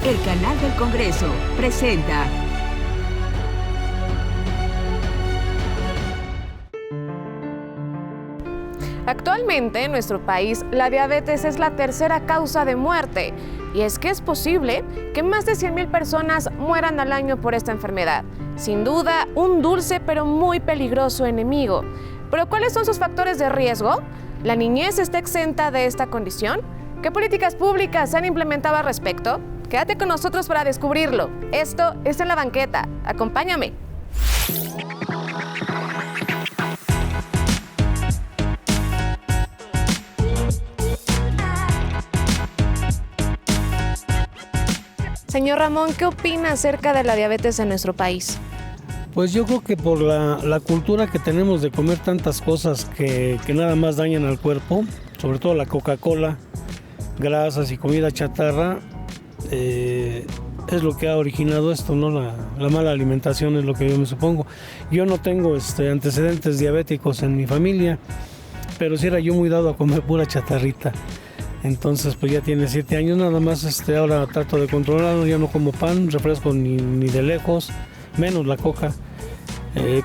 El canal del Congreso presenta. Actualmente en nuestro país la diabetes es la tercera causa de muerte y es que es posible que más de 100,000 personas mueran al año por esta enfermedad. Sin duda, un dulce pero muy peligroso enemigo. ¿Pero cuáles son sus factores de riesgo? ¿La niñez está exenta de esta condición? ¿Qué políticas públicas se han implementado al respecto? Quédate con nosotros para descubrirlo. Esto es En la Banqueta. Acompáñame. Señor Ramón, ¿qué opina acerca de la diabetes en nuestro país? Pues yo creo que por la cultura que tenemos de comer tantas cosas que nada más dañan al cuerpo, sobre todo la Coca-Cola, grasas y comida chatarra, es lo que ha originado esto, ¿no? La mala alimentación es lo que yo me supongo. Yo no tengo antecedentes diabéticos en mi familia, pero sí era yo muy dado a comer pura chatarrita. Entonces pues ya tiene 7 años nada más, ahora trato de controlarlo, ya no como pan, refresco ni de lejos, menos la coca.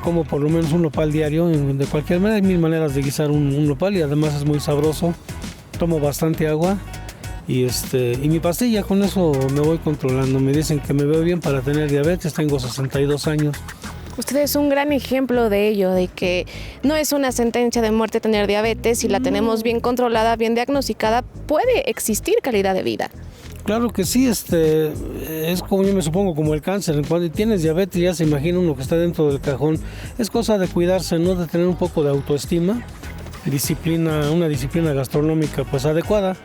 Como por lo menos un nopal diario, de cualquier manera hay 1000 maneras de guisar un nopal y además es muy sabroso. Tomo bastante agua y mi pastilla, con eso me voy controlando. Me dicen que me veo bien para tener diabetes, tengo 62 años. Usted es un gran ejemplo de ello, de que no es una sentencia de muerte tener diabetes. Si la tenemos bien controlada, bien diagnosticada, puede existir calidad de vida. Claro que sí, es como yo me supongo como el cáncer. Cuando tienes diabetes ya se imagina uno que está dentro del cajón. Es cosa de cuidarse, ¿no? De tener un poco de autoestima, una disciplina gastronómica pues adecuada.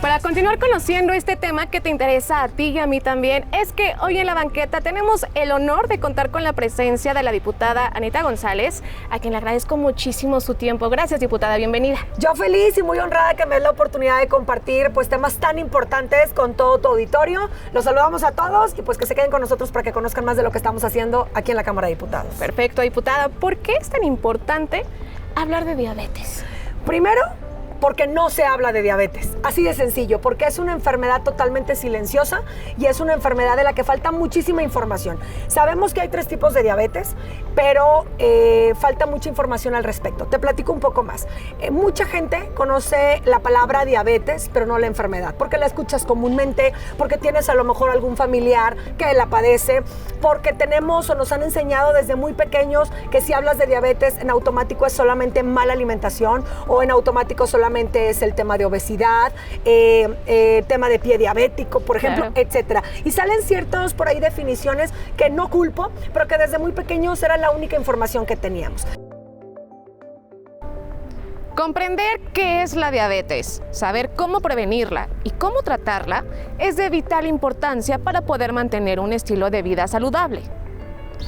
Para continuar conociendo este tema que te interesa a ti y a mí también, es que hoy en La Banqueta tenemos el honor de contar con la presencia de la diputada Anita González, a quien le agradezco muchísimo su tiempo. Gracias, diputada, bienvenida. Yo feliz y muy honrada que me dé la oportunidad de compartir pues temas tan importantes con todo tu auditorio. Los saludamos a todos y pues que se queden con nosotros para que conozcan más de lo que estamos haciendo aquí en la Cámara de Diputados. Perfecto, diputada. ¿Por qué es tan importante hablar de diabetes? Primero, porque no se habla de diabetes, así de sencillo, porque es una enfermedad totalmente silenciosa y es una enfermedad de la que falta muchísima información. Sabemos que hay 3 tipos de diabetes, pero falta mucha información al respecto. Te platico un poco más. Mucha gente conoce la palabra diabetes, pero no la enfermedad, porque la escuchas comúnmente, porque tienes a lo mejor algún familiar que la padece, porque tenemos o nos han enseñado desde muy pequeños que si hablas de diabetes, en automático es solamente mala alimentación o en automático solamente es el tema de obesidad, tema de pie diabético, por ejemplo, claro, etcétera. Y salen ciertas por ahí definiciones que no culpo, pero que desde muy pequeños era la única información que teníamos. Comprender qué es la diabetes, saber cómo prevenirla y cómo tratarla es de vital importancia para poder mantener un estilo de vida saludable.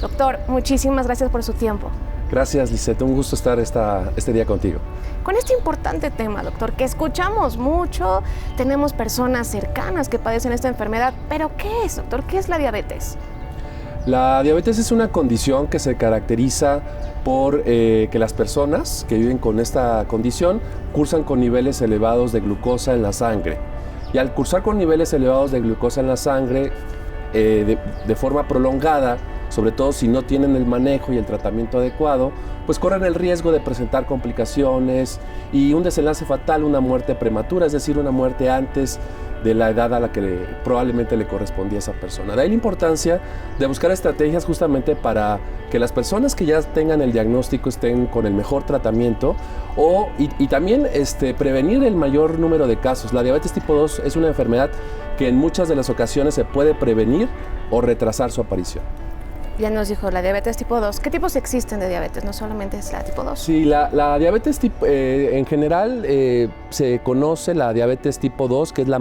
Doctor, muchísimas gracias por su tiempo. Gracias, Lisette. Un gusto estar este día contigo. Con este importante tema, doctor, que escuchamos mucho, tenemos personas cercanas que padecen esta enfermedad, pero ¿qué es, doctor? ¿Qué es la diabetes? La diabetes es una condición que se caracteriza por que las personas que viven con esta condición cursan con niveles elevados de glucosa en la sangre. Y al cursar con niveles elevados de glucosa en la sangre de forma prolongada, sobre todo si no tienen el manejo y el tratamiento adecuado, pues corren el riesgo de presentar complicaciones y un desenlace fatal, una muerte prematura, es decir, una muerte antes de la edad a la que probablemente le correspondía a esa persona. De ahí la importancia de buscar estrategias justamente para que las personas que ya tengan el diagnóstico estén con el mejor tratamiento y también prevenir el mayor número de casos. La diabetes tipo 2 es una enfermedad que en muchas de las ocasiones se puede prevenir o retrasar su aparición. Ya nos dijo la diabetes tipo 2. ¿Qué tipos existen de diabetes? No solamente es la tipo 2. Sí, la diabetes en general se conoce la diabetes tipo 2, que es la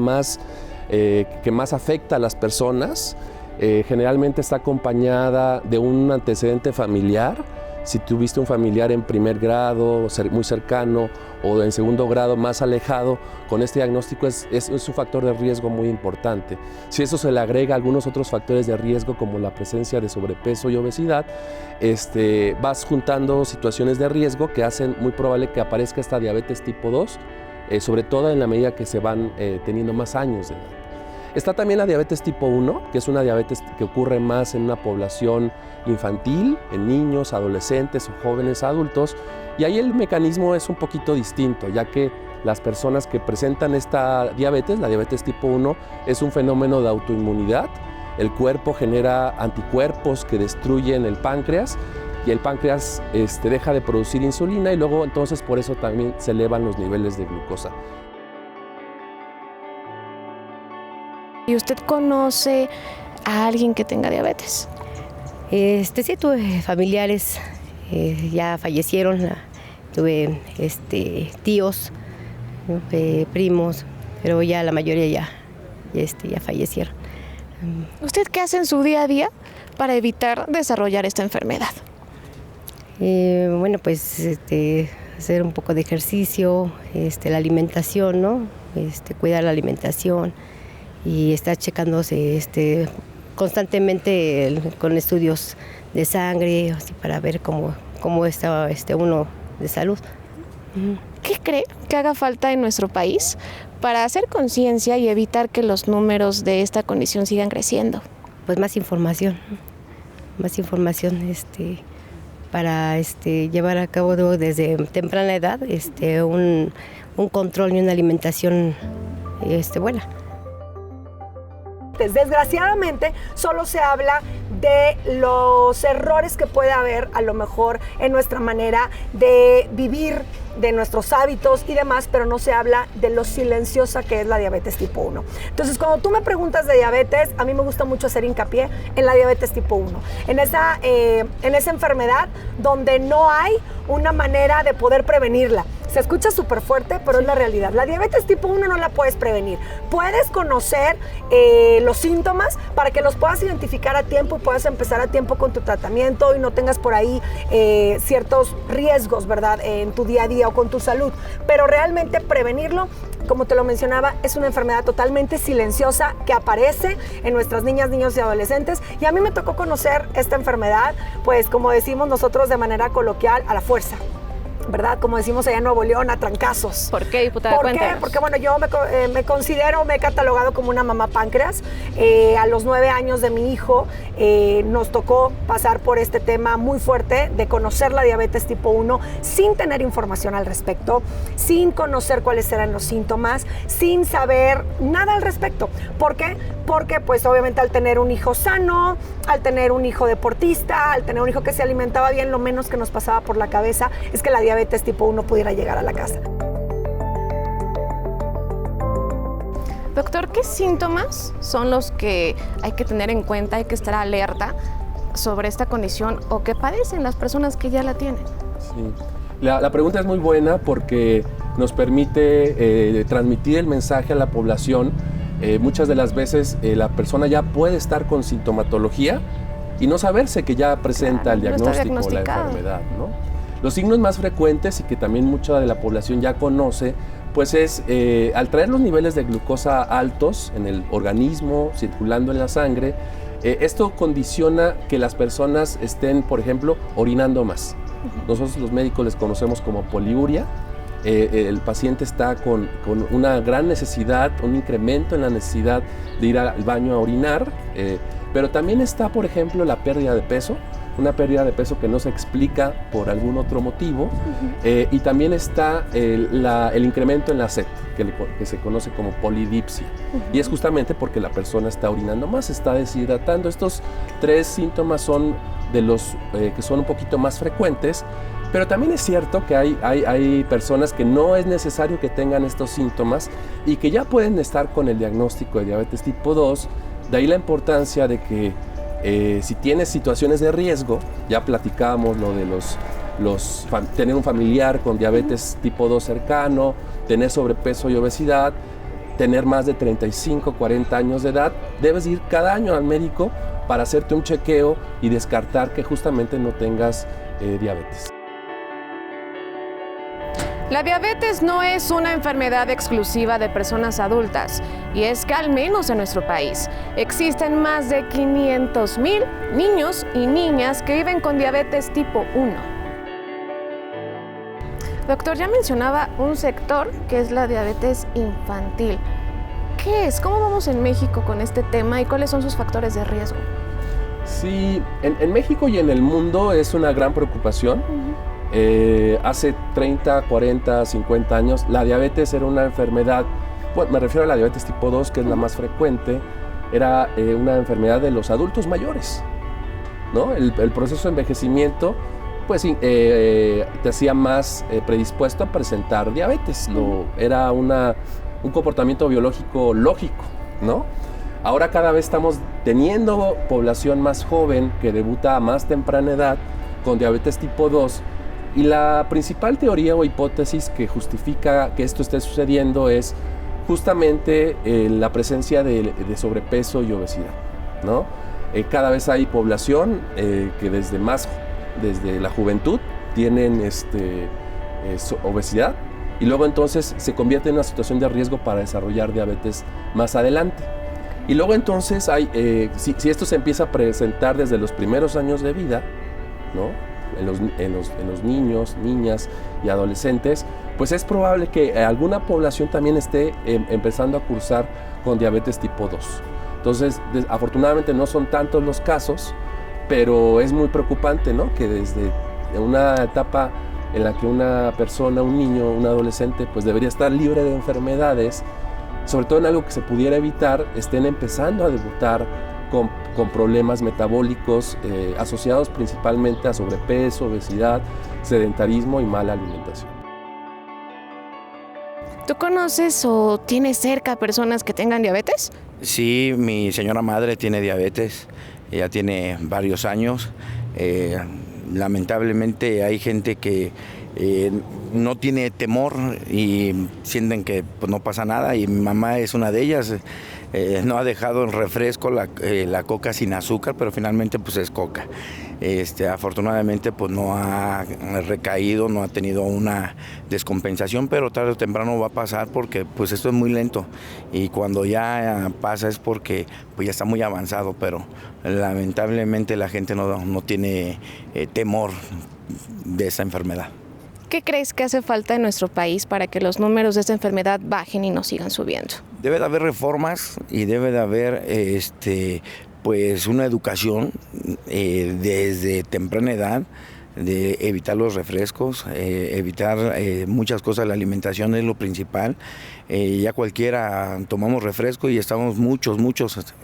que más afecta a las personas. Generalmente está acompañada de un antecedente familiar. Si tuviste un familiar en primer grado, muy cercano, o en segundo grado más alejado, con este diagnóstico es un factor de riesgo muy importante. Si eso se le agrega algunos otros factores de riesgo como la presencia de sobrepeso y obesidad, vas juntando situaciones de riesgo que hacen muy probable que aparezca esta diabetes tipo 2 sobre todo en la medida que se van teniendo más años de edad. Está también la diabetes tipo 1, que es una diabetes que ocurre más en una población infantil, en niños, adolescentes o jóvenes adultos, y ahí el mecanismo es un poquito distinto, ya que las personas que presentan esta diabetes, la diabetes tipo 1, es un fenómeno de autoinmunidad. El cuerpo genera anticuerpos que destruyen el páncreas y el páncreas deja de producir insulina y luego entonces por eso también se elevan los niveles de glucosa. ¿Y usted conoce a alguien que tenga diabetes? Sí, tuve familiares, ya fallecieron, tuve tíos, primos, pero ya la mayoría ya fallecieron. ¿Usted qué hace en su día a día para evitar desarrollar esta enfermedad? Bueno, pues hacer un poco de ejercicio, la alimentación, ¿no? Cuidar la alimentación y estar checándose constantemente con estudios de sangre, así, para ver cómo está uno de salud. ¿Qué cree que haga falta en nuestro país para hacer conciencia y evitar que los números de esta condición sigan creciendo? Pues más información para llevar a cabo desde temprana edad un control y una alimentación buena. Desgraciadamente, solo se habla de los errores que puede haber a lo mejor en nuestra manera de vivir, de nuestros hábitos y demás, pero no se habla de lo silenciosa que es la diabetes tipo 1. Entonces, cuando tú me preguntas de diabetes, a mí me gusta mucho hacer hincapié en la diabetes tipo 1, en esa enfermedad donde no hay una manera de poder prevenirla. Se escucha súper fuerte, pero es la realidad. La diabetes tipo 1 no la puedes prevenir. Puedes conocer los síntomas para que los puedas identificar a tiempo y puedas empezar a tiempo con tu tratamiento y no tengas por ahí ciertos riesgos, ¿verdad?, en tu día a día o con tu salud. Pero realmente prevenirlo, como te lo mencionaba, es una enfermedad totalmente silenciosa que aparece en nuestras niñas, niños y adolescentes. Y a mí me tocó conocer esta enfermedad, pues como decimos nosotros de manera coloquial, a la fuerza, ¿verdad? Como decimos allá en Nuevo León, a trancazos. ¿Por qué, diputada? ¿Por qué? Cuéntanos. Porque bueno, yo me considero, me he catalogado como una mamá páncreas. A los 9 años de mi hijo nos tocó pasar por este tema muy fuerte de conocer la diabetes tipo 1 sin tener información al respecto, sin conocer cuáles eran los síntomas, sin saber nada al respecto. ¿Por qué? Porque pues obviamente al tener un hijo sano, al tener un hijo deportista, al tener un hijo que se alimentaba bien, lo menos que nos pasaba por la cabeza es que la diabetes tipo 1 pudiera llegar a la casa. Doctor, ¿qué síntomas son los que hay que tener en cuenta, hay que estar alerta sobre esta condición o que padecen las personas que ya la tienen? Sí. La pregunta es muy buena porque nos permite transmitir el mensaje a la población. Muchas de las veces la persona ya puede estar con sintomatología y no saberse que ya presenta el diagnóstico o la enfermedad, ¿no? Los signos más frecuentes y que también mucha de la población ya conoce, pues es al traer los niveles de glucosa altos en el organismo, circulando en la sangre, esto condiciona que las personas estén, por ejemplo, orinando más. Nosotros los médicos les conocemos como poliuria. El paciente está con una gran necesidad, un incremento en la necesidad de ir al baño a orinar, pero también está, por ejemplo, la pérdida de peso, una pérdida de peso que no se explica por algún otro motivo, y también está el incremento en la sed, que se conoce como polidipsia, y es justamente porque la persona está orinando más, se está deshidratando. Estos 3 síntomas son de los que son un poquito más frecuentes, pero también es cierto que hay personas que no es necesario que tengan estos síntomas y que ya pueden estar con el diagnóstico de diabetes tipo 2, de ahí la importancia de que si tienes situaciones de riesgo, ya platicábamos lo de tener un familiar con diabetes tipo 2 cercano, tener sobrepeso y obesidad, tener más de 35, 40 años de edad, debes ir cada año al médico para hacerte un chequeo y descartar que justamente no tengas diabetes. La diabetes no es una enfermedad exclusiva de personas adultas, y es que al menos en nuestro país existen más de 500,000 niños y niñas que viven con diabetes tipo 1. Doctor, ya mencionaba un sector que es la diabetes infantil. ¿Qué es? ¿Cómo vamos en México con este tema y cuáles son sus factores de riesgo? Sí, en México y en el mundo es una gran preocupación. Hace 30, 40, 50 años la diabetes era una enfermedad, bueno, me refiero a la diabetes tipo 2, que es la más frecuente, era una enfermedad de los adultos mayores, ¿no? El proceso de envejecimiento pues te hacía más predispuesto a presentar diabetes. Era un comportamiento biológico lógico, ¿no? Ahora cada vez estamos teniendo población más joven que debuta a más temprana edad con diabetes tipo 2, y la principal teoría o hipótesis que justifica que esto esté sucediendo es justamente la presencia de sobrepeso y obesidad, ¿no? Cada vez hay población que desde la juventud tienen obesidad, y luego entonces se convierte en una situación de riesgo para desarrollar diabetes más adelante. Y luego entonces si esto se empieza a presentar desde los primeros años de vida, ¿no? En los niños, niñas y adolescentes, pues es probable que alguna población también esté empezando a cursar con diabetes tipo 2. Entonces, afortunadamente no son tantos los casos, pero es muy preocupante, ¿no? Que desde una etapa en la que una persona, un niño, un adolescente, pues debería estar libre de enfermedades, sobre todo en algo que se pudiera evitar, estén empezando a debutar con problemas metabólicos asociados principalmente a sobrepeso, obesidad, sedentarismo y mala alimentación. ¿Tú conoces o tienes cerca personas que tengan diabetes? Sí, mi señora madre tiene diabetes, ella tiene varios años. Lamentablemente hay gente que no tiene temor y sienten que pues, no pasa nada, y mi mamá es una de ellas. No ha dejado el refresco, la coca sin azúcar, pero finalmente pues es coca. Afortunadamente pues no ha recaído, no ha tenido una descompensación, pero tarde o temprano va a pasar porque pues esto es muy lento, y cuando ya pasa es porque pues ya está muy avanzado, pero lamentablemente la gente no tiene temor de esa enfermedad. ¿Qué crees que hace falta en nuestro país para que los números de esta enfermedad bajen y no sigan subiendo? Debe de haber reformas y debe de haber pues una educación desde temprana edad, de evitar los refrescos, evitar muchas cosas. La alimentación es lo principal. Ya cualquiera tomamos refresco y estamos muchos,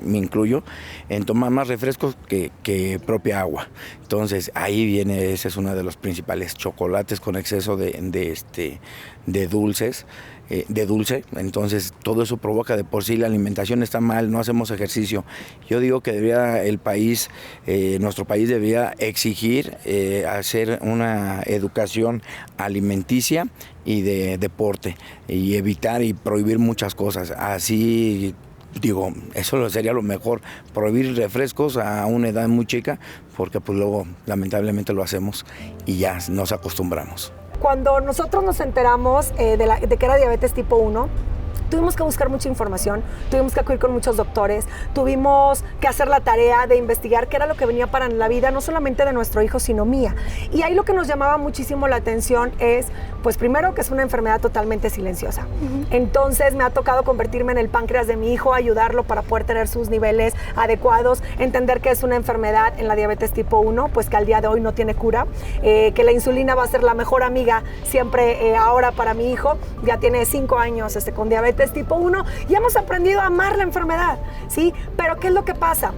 me incluyo, en tomar más refrescos que propia agua. Entonces ahí viene, ese es uno de los principales, chocolates con exceso de dulces. De dulce, entonces todo eso provoca de por sí, la alimentación está mal, no hacemos ejercicio. Yo digo que nuestro país debería exigir hacer una educación alimenticia y de deporte, y evitar y prohibir muchas cosas. Así digo, eso sería lo mejor, prohibir refrescos a una edad muy chica, porque pues luego lamentablemente lo hacemos y ya nos acostumbramos. Cuando nosotros nos enteramos de que era diabetes tipo 1, tuvimos que buscar mucha información, tuvimos que acudir con muchos doctores, tuvimos que hacer la tarea de investigar qué era lo que venía para la vida, no solamente de nuestro hijo, sino mía. Y ahí lo que nos llamaba muchísimo la atención es, pues primero, que es una enfermedad totalmente silenciosa. Entonces me ha tocado convertirme en el páncreas de mi hijo, ayudarlo para poder tener sus niveles adecuados, entender que es una enfermedad en la diabetes tipo 1, pues que al día de hoy no tiene cura, que la insulina va a ser la mejor amiga siempre ahora para mi hijo. Ya tiene 5 años con diabetes tipo 1 y hemos aprendido a amar la enfermedad, ¿sí? Pero ¿qué es lo que pasa?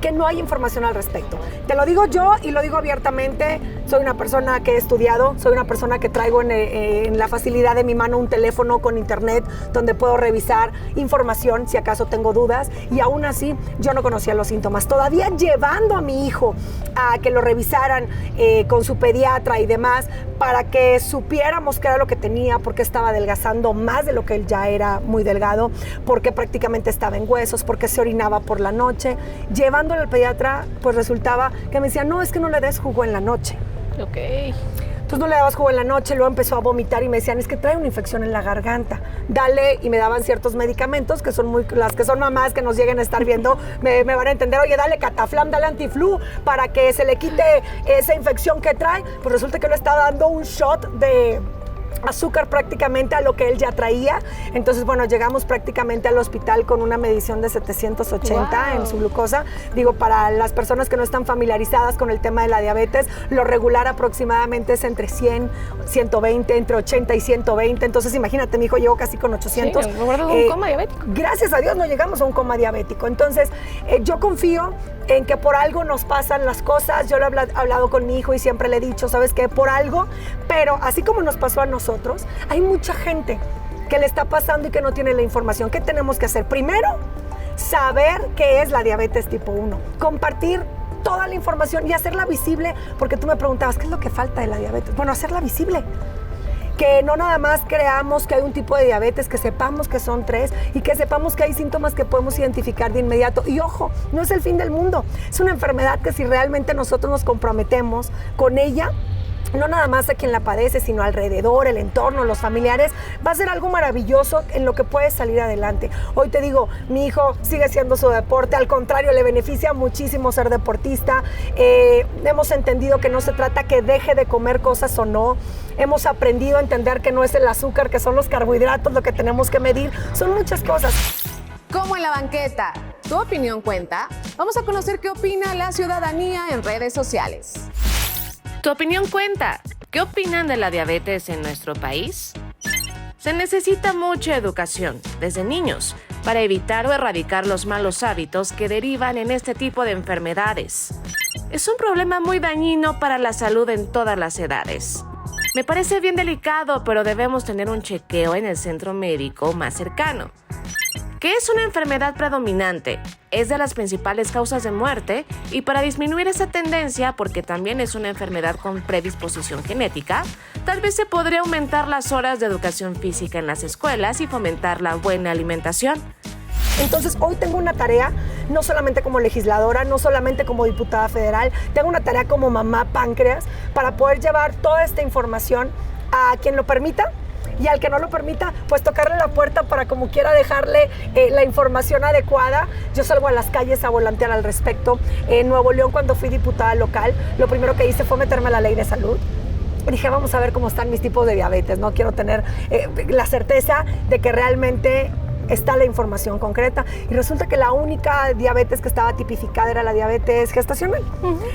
Que no hay información al respecto. Te lo digo yo y lo digo abiertamente, soy una persona que he estudiado, soy una persona que traigo en la facilidad de mi mano un teléfono con internet donde puedo revisar información si acaso tengo dudas, y aún así yo no conocía los síntomas. Todavía llevando a mi hijo a que lo revisaran con su pediatra y demás para que supiéramos qué era lo que tenía, porque estaba adelgazando más de lo que él ya era muy delgado, porque prácticamente estaba en huesos, porque se orinaba por la noche. Llevándolo al pediatra, pues resultaba que me decía, no, es que no le des jugo en la noche. Ok. Entonces no le dabas jugo en la noche, luego empezó a vomitar y me decían, es que trae una infección en la garganta. Dale, y me daban ciertos medicamentos que son las que son mamás que nos lleguen a estar viendo, me van a entender, oye, dale Cataflam, dale Antiflu para que se le quite esa infección que trae. Pues resulta que le estaba dando un shot de azúcar prácticamente a lo que él ya traía. Entonces, bueno, llegamos prácticamente al hospital con una medición de 780 en su glucosa. Digo, para las personas que no están familiarizadas con el tema de la diabetes, lo regular aproximadamente es entre 100, 120, entre 80 y 120. Entonces, imagínate, mi hijo llegó casi con 800. Sí, me acuerdo de un coma diabético. Gracias a Dios no llegamos a un coma diabético. Entonces, yo confío en que por algo nos pasan las cosas. Yo lo he hablado con mi hijo y siempre le he dicho, ¿sabes qué? Por algo, pero así como nos pasó a nosotros, hay mucha gente que le está pasando y que no tiene la información. ¿Qué tenemos que hacer? Primero, saber qué es la diabetes tipo 1. Compartir toda la información y hacerla visible, porque tú me preguntabas, ¿qué es lo que falta de la diabetes? Bueno, hacerla visible. Que no nada más creamos que hay un tipo de diabetes, que sepamos que son 3 y que sepamos que hay síntomas que podemos identificar de inmediato. Y ojo, no es el fin del mundo. Es una enfermedad que si realmente nosotros nos comprometemos con ella, no nada más a quien la padece, sino alrededor, el entorno, los familiares, va a ser algo maravilloso en lo que puedes salir adelante. Hoy te digo, mi hijo sigue haciendo su deporte, al contrario, le beneficia muchísimo ser deportista. Hemos entendido que no se trata que deje de comer cosas o no. Hemos aprendido a entender que no es el azúcar, que son los carbohidratos lo que tenemos que medir. Son muchas cosas. Como en la banqueta, ¿tu opinión cuenta? Vamos a conocer qué opina la ciudadanía en redes sociales. ¿Tu opinión cuenta? ¿Qué opinan de la diabetes en nuestro país? Se necesita mucha educación, desde niños, para evitar o erradicar los malos hábitos que derivan en este tipo de enfermedades. Es un problema muy dañino para la salud en todas las edades. Me parece bien delicado, pero debemos tener un chequeo en el centro médico más cercano. ¿Qué es una enfermedad predominante? Es de las principales causas de muerte y para disminuir esa tendencia, porque también es una enfermedad con predisposición genética, tal vez se podría aumentar las horas de educación física en las escuelas y fomentar la buena alimentación. Entonces, hoy tengo una tarea, no solamente como legisladora, no solamente como diputada federal, tengo una tarea como mamá páncreas para poder llevar toda esta información a quien lo permita. Y al que no lo permita, pues tocarle la puerta para como quiera dejarle la información adecuada. Yo salgo a las calles a volantear al respecto. En Nuevo León, cuando fui diputada local, lo primero que hice fue meterme a la ley de salud. Dije, vamos a ver cómo están mis tipos de diabetes, ¿no? Quiero tener la certeza de que realmente está la información concreta. Y resulta que la única diabetes que estaba tipificada era la diabetes gestacional.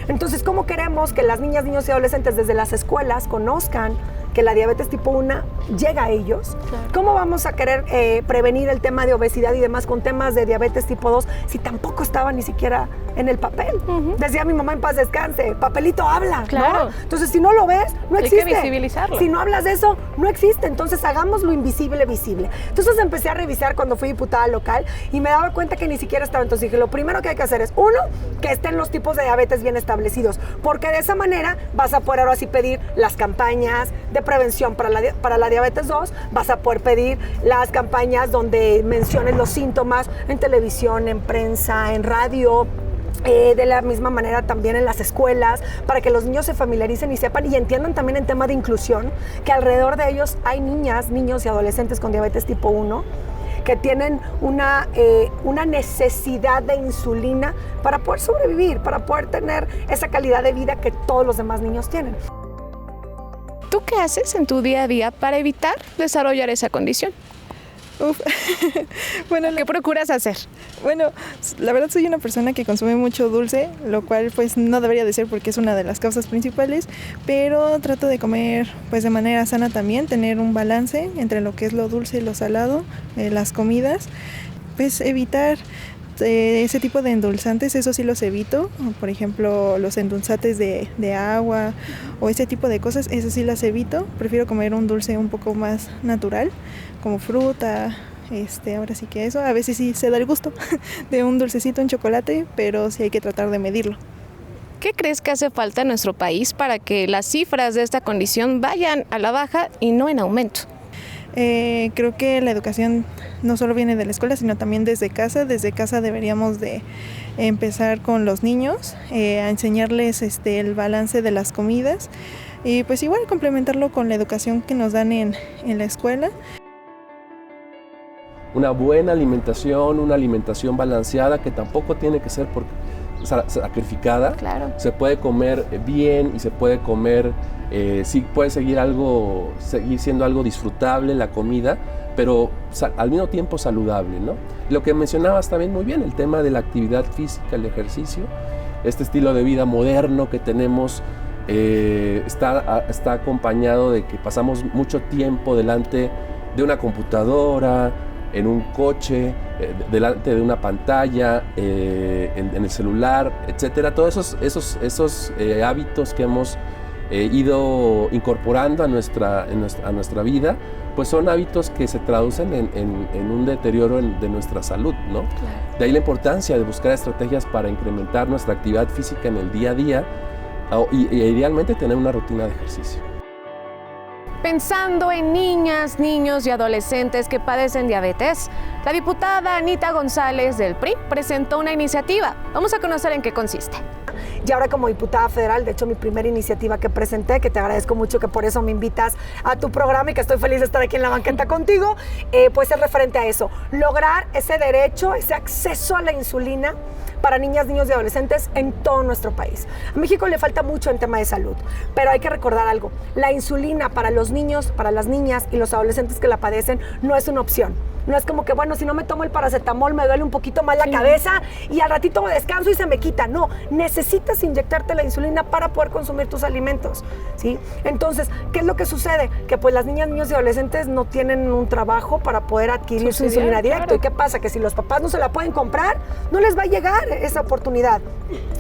Entonces, ¿cómo queremos que las niñas, niños y adolescentes desde las escuelas conozcan que la diabetes tipo 1 llega a ellos? Claro. ¿Cómo vamos a querer prevenir el tema de obesidad y demás con temas de diabetes tipo 2 si tampoco estaba ni siquiera en el papel? Decía mi mamá, en paz descanse, papelito habla, claro, ¿no? Entonces, si no lo ves, no existe. Hay que visibilizarlo. Si no hablas de eso, no existe. Entonces, hagamos lo invisible visible. Entonces, empecé a revisar cuando fui diputada local y me daba cuenta que ni siquiera estaba. Entonces, dije, lo primero que hay que hacer es, uno, que estén los tipos de diabetes bien establecidos, porque de esa manera vas a poder ahora sí pedir las campañas de prevención para la diabetes 2, vas a poder pedir las campañas donde menciones los síntomas en televisión, en prensa, en radio, de la misma manera también en las escuelas, para que los niños se familiaricen y sepan y entiendan también en tema de inclusión que alrededor de ellos hay niñas, niños y adolescentes con diabetes tipo 1 que tienen una necesidad de insulina para poder sobrevivir, para poder tener esa calidad de vida que todos los demás niños tienen. ¿Tú qué haces en tu día a día para evitar desarrollar esa condición? Bueno, ¿qué procuras hacer? Bueno, la verdad soy una persona que consume mucho dulce, lo cual pues no debería de ser porque es una de las causas principales, pero trato de comer pues de manera sana también, tener un balance entre lo que es lo dulce y lo salado, las comidas, pues evitar ese tipo de endulzantes, eso sí los evito, por ejemplo los endulzantes de agua o ese tipo de cosas, eso sí las evito, prefiero comer un dulce un poco más natural, como fruta, ahora sí que eso, a veces sí se da el gusto de un dulcecito, un chocolate, pero sí hay que tratar de medirlo. ¿Qué crees que hace falta en nuestro país para que las cifras de esta condición vayan a la baja y no en aumento? Creo que la educación no solo viene de la escuela, sino también desde casa. Desde casa deberíamos de empezar con los niños, a enseñarles el balance de las comidas y pues igual complementarlo con la educación que nos dan en la escuela. Una buena alimentación, una alimentación balanceada que tampoco tiene que ser sacrificada. Claro. Se puede comer bien y se puede comer, sí puede seguir siendo algo disfrutable la comida, pero al mismo tiempo saludable, ¿no? Lo que mencionabas también muy bien, el tema de la actividad física, el ejercicio, este estilo de vida moderno que tenemos está acompañado de que pasamos mucho tiempo delante de una computadora, en un coche, delante de una pantalla, en el celular, etcétera. Todos esos hábitos que hemos ido incorporando a nuestra vida, pues son hábitos que se traducen en un deterioro de nuestra salud, ¿no? Claro. De ahí la importancia de buscar estrategias para incrementar nuestra actividad física en el día a día y idealmente tener una rutina de ejercicio. Pensando en niñas, niños y adolescentes que padecen diabetes, la diputada Anita González del PRI presentó una iniciativa. Vamos a conocer en qué consiste. Y ahora como diputada federal, de hecho mi primera iniciativa que presenté, que te agradezco mucho que por eso me invitas a tu programa y que estoy feliz de estar aquí en la banqueta contigo, pues es referente a eso, lograr ese derecho, ese acceso a la insulina para niñas, niños y adolescentes en todo nuestro país. A México le falta mucho en tema de salud, pero hay que recordar algo, la insulina para los niños, para las niñas y los adolescentes que la padecen no es una opción. No es como que, bueno, si no me tomo el paracetamol me duele un poquito más la cabeza y al ratito me descanso y se me quita. No, necesitas inyectarte la insulina para poder consumir tus alimentos, ¿sí? Entonces, ¿qué es lo que sucede? Que pues las niñas, niños y adolescentes no tienen un trabajo para poder adquirir su insulina directo. Claro. ¿Y qué pasa? Que si los papás no se la pueden comprar, no les va a llegar esa oportunidad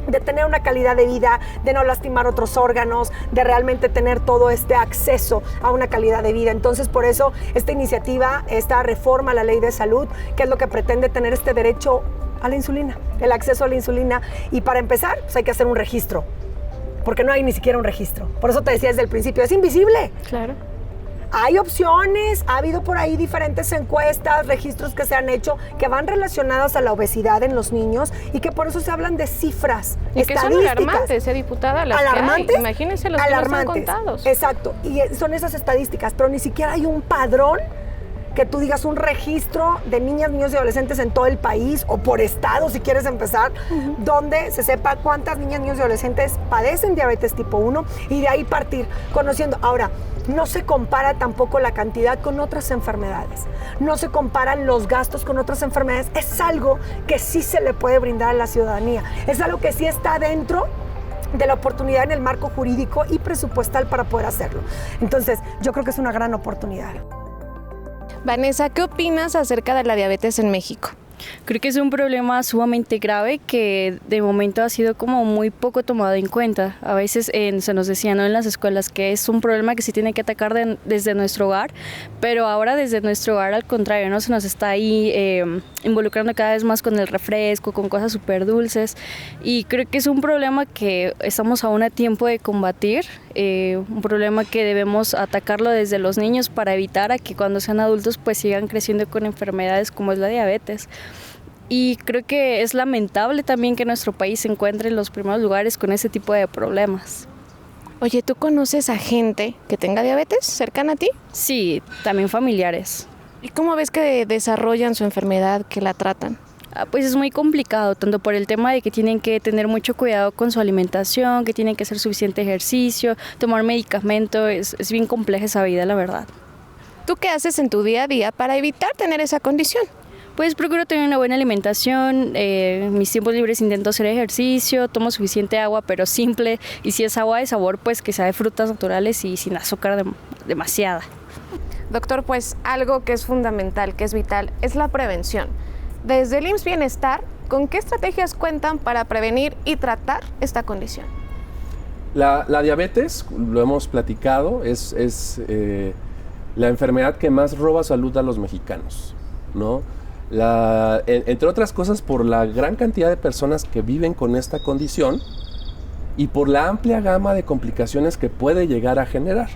de tener una calidad de vida, de no lastimar otros órganos, de realmente tener todo este acceso a una calidad de vida. Entonces, por eso, esta iniciativa, esta reforma a la ley de salud, que es lo que pretende tener este derecho a la insulina, el acceso a la insulina. Y para empezar, pues hay que hacer un registro, porque no hay ni siquiera un registro. Por eso te decía desde el principio, es invisible. Claro. Hay opciones, ha habido por ahí diferentes encuestas, registros que se han hecho que van relacionados a la obesidad en los niños y que por eso se hablan de cifras y estadísticas. Que son alarmantes, diputada, las alarmantes, que hay. Imagínense los que no están contados. Exacto, y son esas estadísticas, pero ni siquiera hay un padrón que tú digas un registro de niñas, niños y adolescentes en todo el país o por estado, si quieres empezar, donde se sepa cuántas niñas, niños y adolescentes padecen diabetes tipo 1 y de ahí partir conociendo. Ahora, no se compara tampoco la cantidad con otras enfermedades, no se comparan los gastos con otras enfermedades, es algo que sí se le puede brindar a la ciudadanía, es algo que sí está dentro de la oportunidad en el marco jurídico y presupuestal para poder hacerlo. Entonces, yo creo que es una gran oportunidad. Vanessa, ¿qué opinas acerca de la diabetes en México? Creo que es un problema sumamente grave que de momento ha sido como muy poco tomado en cuenta. A veces se nos decía, ¿no?, en las escuelas que es un problema que se tiene que atacar desde nuestro hogar, pero ahora desde nuestro hogar al contrario, ¿no? Se nos está ahí involucrando cada vez más con el refresco, con cosas súper dulces, y creo que es un problema que estamos aún a tiempo de combatir, un problema que debemos atacarlo desde los niños para evitar a que cuando sean adultos pues sigan creciendo con enfermedades como es la diabetes. Y creo que es lamentable también que nuestro país se encuentre en los primeros lugares con ese tipo de problemas. Oye, ¿tú conoces a gente que tenga diabetes cercana a ti? Sí, también familiares. ¿Y cómo ves que desarrollan su enfermedad, que la tratan? Pues es muy complicado, tanto por el tema de que tienen que tener mucho cuidado con su alimentación, que tienen que hacer suficiente ejercicio, tomar medicamento, es bien compleja esa vida, la verdad. ¿Tú qué haces en tu día a día para evitar tener esa condición? Pues procuro tener una buena alimentación, mis tiempos libres intento hacer ejercicio, tomo suficiente agua, pero simple, y si es agua de sabor, pues que sea de frutas naturales y sin azúcar demasiada. Doctor, pues algo que es fundamental, que es vital, es la prevención. Desde el IMSS Bienestar, ¿con qué estrategias cuentan para prevenir y tratar esta condición? La diabetes, lo hemos platicado, es la enfermedad que más roba salud a los mexicanos, ¿no? Entre otras cosas por la gran cantidad de personas que viven con esta condición y por la amplia gama de complicaciones que puede llegar a generar,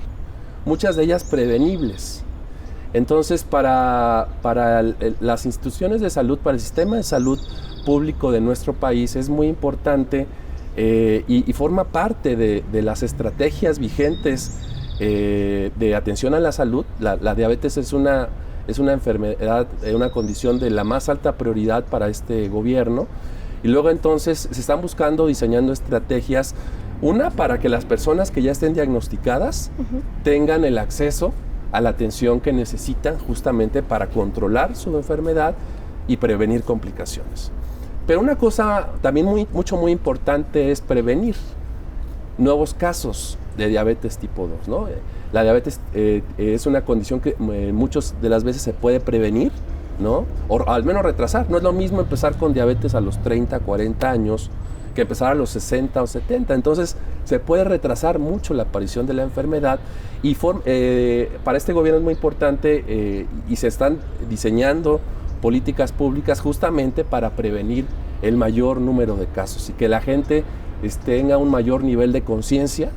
muchas de ellas prevenibles. Entonces, para las instituciones de salud, para el sistema de salud público de nuestro país, es muy importante y forma parte de las estrategias vigentes de atención a la salud. La diabetes es una enfermedad, una condición de la más alta prioridad para este gobierno Y luego entonces se están diseñando estrategias, una para que las personas que ya estén diagnosticadas tengan el acceso a la atención que necesitan justamente para controlar su enfermedad y prevenir complicaciones. Pero una cosa también muy importante es prevenir nuevos casos de diabetes tipo 2, ¿no? La diabetes es una condición que muchas de las veces se puede prevenir, ¿no? O al menos retrasar. No es lo mismo empezar con diabetes a los 30, 40 años que empezar a los 60 o 70. Entonces se puede retrasar mucho la aparición de la enfermedad y para este gobierno es muy importante y se están diseñando políticas públicas justamente para prevenir el mayor número de casos y que la gente tenga un mayor nivel de conciencia,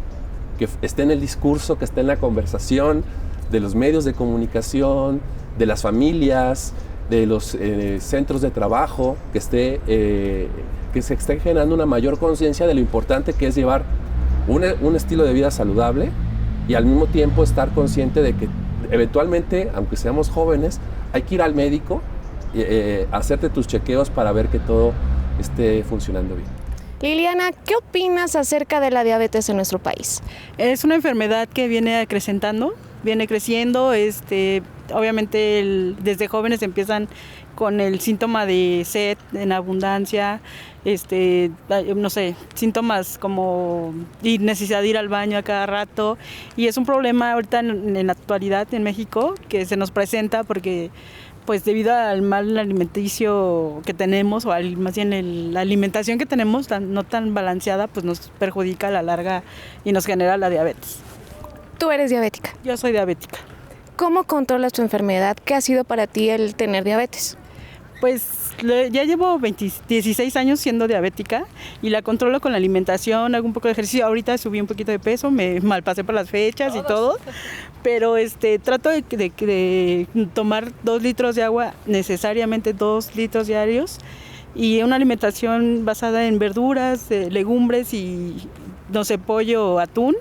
que esté en el discurso, que esté en la conversación de los medios de comunicación, de las familias, de los centros de trabajo, que se esté generando una mayor conciencia de lo importante que es llevar un estilo de vida saludable y al mismo tiempo estar consciente de que eventualmente, aunque seamos jóvenes, hay que ir al médico, hacerte tus chequeos para ver que todo esté funcionando bien. Liliana, ¿qué opinas acerca de la diabetes en nuestro país? Es una enfermedad que viene acrecentando, viene creciendo, obviamente desde jóvenes empiezan con el síntoma de sed en abundancia, no sé, síntomas como necesidad de ir al baño a cada rato, y es un problema ahorita en la actualidad en México que se nos presenta porque pues debido al mal alimenticio que tenemos, o más bien la alimentación que tenemos no tan balanceada, pues nos perjudica a la larga y nos genera la diabetes. ¿Tú eres diabética? Yo soy diabética. ¿Cómo controlas tu enfermedad? ¿Qué ha sido para ti el tener diabetes? Pues ya llevo 16 años siendo diabética y la controlo con la alimentación, hago un poco de ejercicio. Ahorita subí un poquito de peso, me malpasé por las fechas y todo, pero trato de tomar 2 litros de agua, necesariamente 2 litros diarios, y una alimentación basada en verduras, legumbres y, no sé, pollo o atún,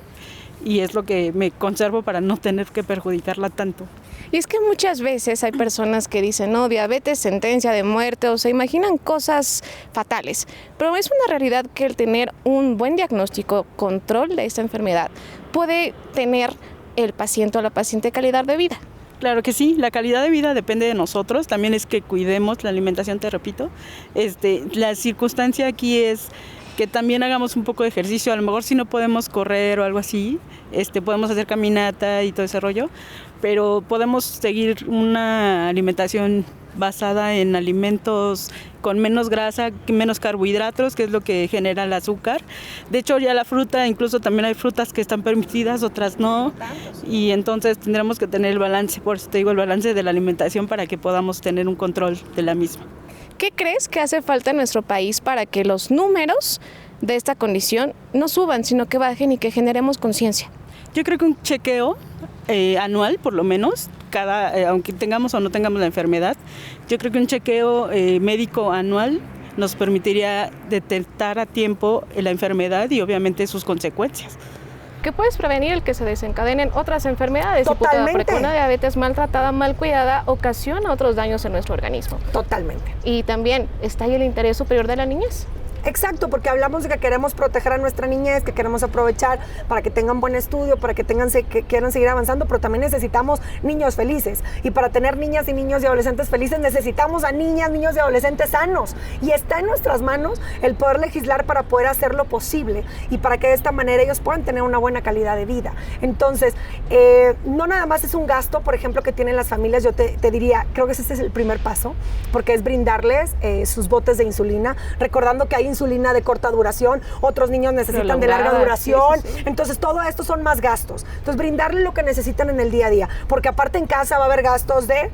y es lo que me conservo para no tener que perjudicarla tanto. Y es que muchas veces hay personas que dicen, no, diabetes, sentencia de muerte, o se imaginan cosas fatales. Pero es una realidad que el tener un buen diagnóstico, control de esta enfermedad, puede tener el paciente o la paciente calidad de vida. Claro que sí, la calidad de vida depende de nosotros, también es que cuidemos la alimentación, te repito. La circunstancia aquí es que también hagamos un poco de ejercicio, a lo mejor si no podemos correr o algo así, podemos hacer caminata y todo ese rollo, pero podemos seguir una alimentación basada en alimentos con menos grasa, menos carbohidratos, que es lo que genera el azúcar. De hecho, ya la fruta, incluso también hay frutas que están permitidas, otras no, y entonces tendremos que tener el balance, por eso te digo, el balance de la alimentación para que podamos tener un control de la misma. ¿Qué crees que hace falta en nuestro país para que los números de esta condición no suban, sino que bajen y que generemos conciencia? Yo creo que un chequeo anual, por lo menos, aunque tengamos o no tengamos la enfermedad, yo creo que un chequeo médico anual nos permitiría detectar a tiempo la enfermedad y obviamente sus consecuencias. ¿Qué puedes prevenir el que se desencadenen otras enfermedades? Totalmente. Porque una diabetes mal tratada, mal cuidada, ocasiona otros daños en nuestro organismo. Totalmente. Y también está ahí el interés superior de la niñez. Exacto, porque hablamos de que queremos proteger a nuestra niñez, que queremos aprovechar para que tengan buen estudio, para que quieran seguir avanzando, pero también necesitamos niños felices. Y para tener niñas y niños y adolescentes felices necesitamos a niñas, niños y adolescentes sanos. Y está en nuestras manos el poder legislar para poder hacerlo posible y para que de esta manera ellos puedan tener una buena calidad de vida. Entonces, no nada más es un gasto, por ejemplo, que tienen las familias. Yo te diría, creo que ese es el primer paso, porque es brindarles sus botes de insulina, recordando que hay insulina de corta duración, otros niños necesitan de larga duración, sí. Entonces todo esto son más gastos. Entonces brindarle lo que necesitan en el día a día, porque aparte en casa va a haber gastos de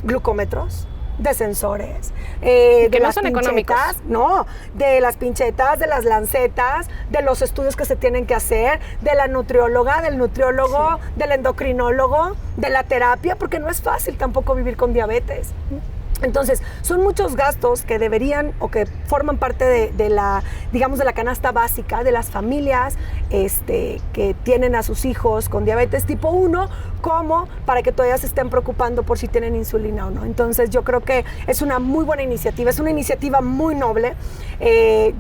glucómetros, de sensores, que no son económicos. No, de las pinchetas, de las lancetas, de los estudios que se tienen que hacer, de la nutrióloga, del nutriólogo, sí, del endocrinólogo, de la terapia, porque no es fácil tampoco vivir con diabetes. Entonces, son muchos gastos que deberían o que forman parte de la, digamos, de la canasta básica de las familias que tienen a sus hijos con diabetes tipo 1, como para que todavía se estén preocupando por si tienen insulina o no. Entonces, yo creo que es una muy buena iniciativa, es una iniciativa muy noble.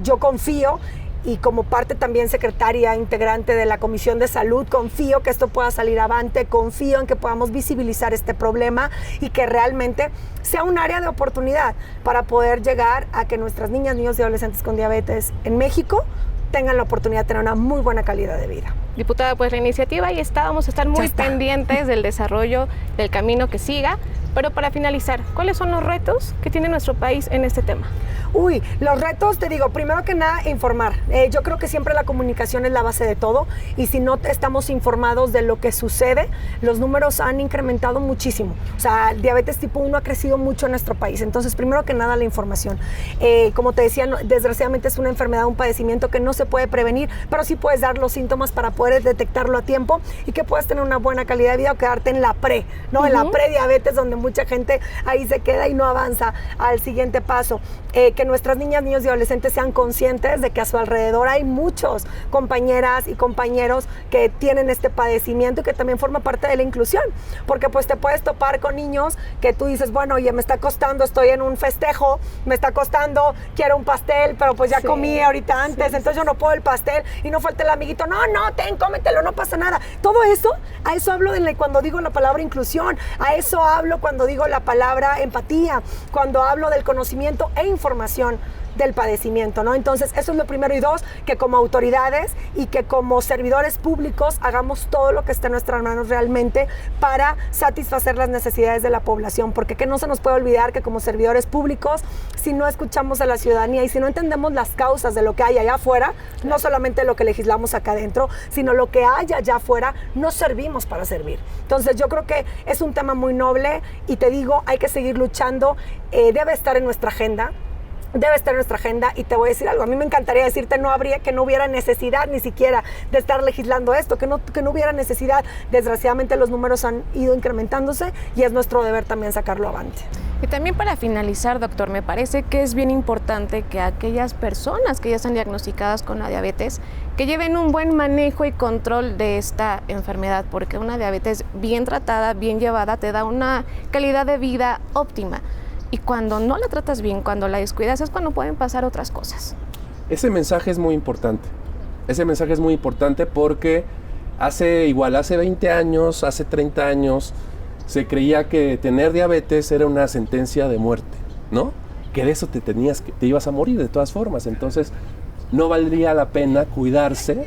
Yo confío, y como parte también secretaria integrante de la Comisión de Salud, confío que esto pueda salir avante, confío en que podamos visibilizar este problema y que realmente sea un área de oportunidad para poder llegar a que nuestras niñas, niños y adolescentes con diabetes en México tengan la oportunidad de tener una muy buena calidad de vida. Diputada, pues la iniciativa ahí está, vamos a estar muy pendientes del desarrollo, del camino que siga. Pero para finalizar, ¿cuáles son los retos que tiene nuestro país en este tema? Uy, los retos, te digo, primero que nada, informar. Yo creo que siempre la comunicación es la base de todo, y si no estamos informados de lo que sucede, los números han incrementado muchísimo. O sea, el diabetes tipo 1 ha crecido mucho en nuestro país. Entonces, primero que nada, la información. Como te decía, desgraciadamente es una enfermedad, un padecimiento que no se puede prevenir, pero sí puedes dar los síntomas para poder detectarlo a tiempo y que puedas tener una buena calidad de vida o quedarte en la pre, ¿no? En la prediabetes, donde mucha gente ahí se queda y no avanza al siguiente paso. Que nuestras niñas, niños y adolescentes sean conscientes de que a su alrededor hay muchos compañeras y compañeros que tienen este padecimiento y que también forma parte de la inclusión, porque pues te puedes topar con niños que tú dices, bueno, oye, me está costando, estoy en un festejo, me está costando, quiero un pastel, pero pues ya comí ahorita antes, entonces yo no puedo el pastel, y no falta el amiguito, no, ten, cómetelo, no pasa nada. Todo eso, a eso hablo cuando digo la palabra inclusión, a eso hablo cuando digo la palabra empatía, cuando hablo del conocimiento e información del padecimiento, ¿no? Entonces, eso es lo primero. Y dos, que como autoridades y que como servidores públicos hagamos todo lo que esté en nuestras manos realmente para satisfacer las necesidades de la población, porque que no se nos puede olvidar que como servidores públicos, si no escuchamos a la ciudadanía y si no entendemos las causas de lo que hay allá afuera, no solamente lo que legislamos acá adentro, sino lo que hay allá afuera, no servimos para servir. Entonces, yo creo que es un tema muy noble y te digo, hay que seguir luchando, debe estar en nuestra agenda. Debe estar en nuestra agenda, y te voy a decir algo, a mí me encantaría decirte que no hubiera necesidad ni siquiera de estar legislando esto, que no hubiera necesidad. Desgraciadamente los números han ido incrementándose y es nuestro deber también sacarlo avante. Y también para finalizar, doctor, me parece que es bien importante que aquellas personas que ya están diagnosticadas con la diabetes, que lleven un buen manejo y control de esta enfermedad, porque una diabetes bien tratada, bien llevada, te da una calidad de vida óptima. Y cuando no la tratas bien, cuando la descuidas, es cuando pueden pasar otras cosas. Ese mensaje es muy importante. Ese mensaje es muy importante porque hace 20 años, hace 30 años, se creía que tener diabetes era una sentencia de muerte, ¿no? Que de eso te ibas a morir de todas formas. Entonces, no valdría la pena cuidarse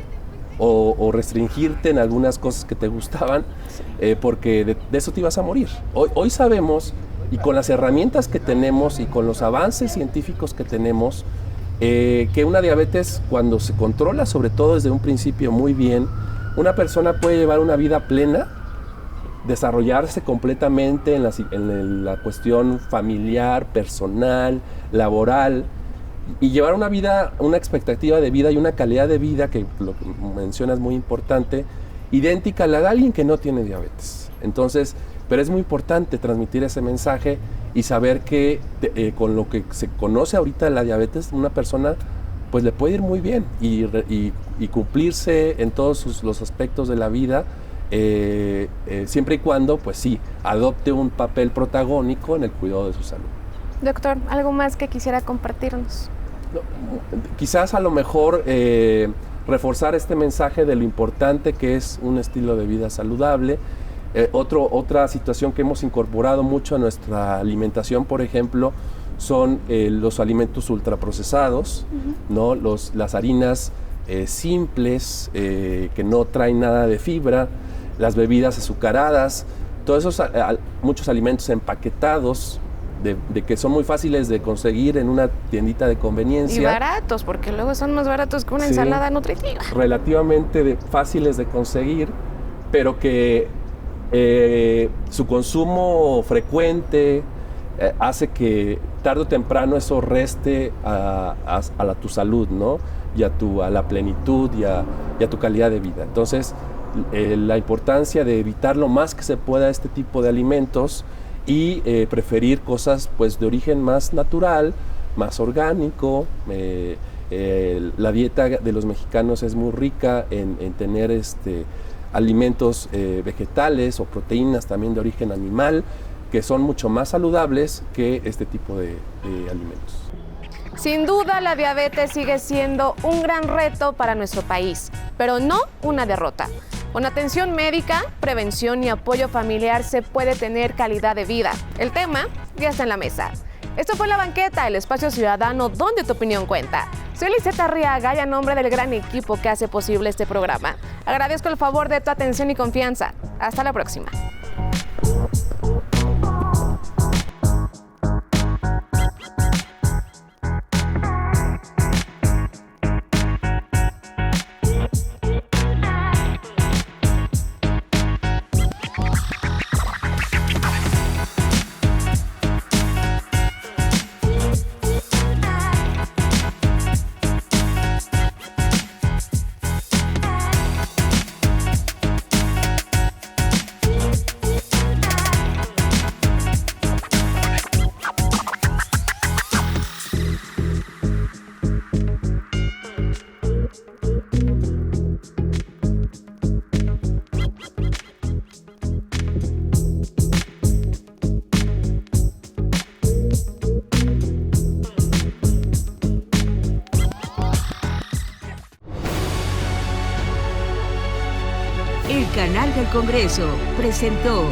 o restringirte en algunas cosas que te gustaban, porque de eso te ibas a morir. Hoy sabemos, y con las herramientas que tenemos y con los avances científicos que tenemos, que una diabetes, cuando se controla, sobre todo desde un principio muy bien, una persona puede llevar una vida plena, desarrollarse completamente en la cuestión familiar, personal, laboral, y llevar una vida, una expectativa de vida y una calidad de vida, que lo que mencionas muy importante, idéntica a la de alguien que no tiene diabetes. Entonces, pero es muy importante transmitir ese mensaje y saber que con lo que se conoce ahorita de la diabetes, una persona pues le puede ir muy bien y cumplirse en todos los aspectos de la vida, siempre y cuando, pues sí, adopte un papel protagónico en el cuidado de su salud. Doctor, ¿algo más que quisiera compartirnos? No, quizás a lo mejor reforzar este mensaje de lo importante que es un estilo de vida saludable. Otra situación que hemos incorporado mucho a nuestra alimentación, por ejemplo, son los alimentos ultraprocesados, ¿no? Las harinas simples, que no traen nada de fibra, las bebidas azucaradas, todos esos muchos alimentos empaquetados, de que son muy fáciles de conseguir en una tiendita de conveniencia. Y baratos, porque luego son más baratos que una ensalada nutritiva. Relativamente fáciles de conseguir, pero que su consumo frecuente hace que tarde o temprano eso reste a tu salud, ¿no? Y a la plenitud y a tu calidad de vida. Entonces, la importancia de evitar lo más que se pueda este tipo de alimentos y preferir cosas pues de origen más natural, más orgánico. La dieta de los mexicanos es muy rica en tener alimentos vegetales o proteínas también de origen animal, que son mucho más saludables que este tipo de alimentos. Sin duda, la diabetes sigue siendo un gran reto para nuestro país, pero no una derrota. Con atención médica, prevención y apoyo familiar se puede tener calidad de vida. El tema ya está en la mesa. Esto fue La Banqueta, el espacio ciudadano donde tu opinión cuenta. Soy Liseta Arriaga y a nombre del gran equipo que hace posible este programa. Agradezco el favor de tu atención y confianza. Hasta la próxima. El Canal del Congreso presentó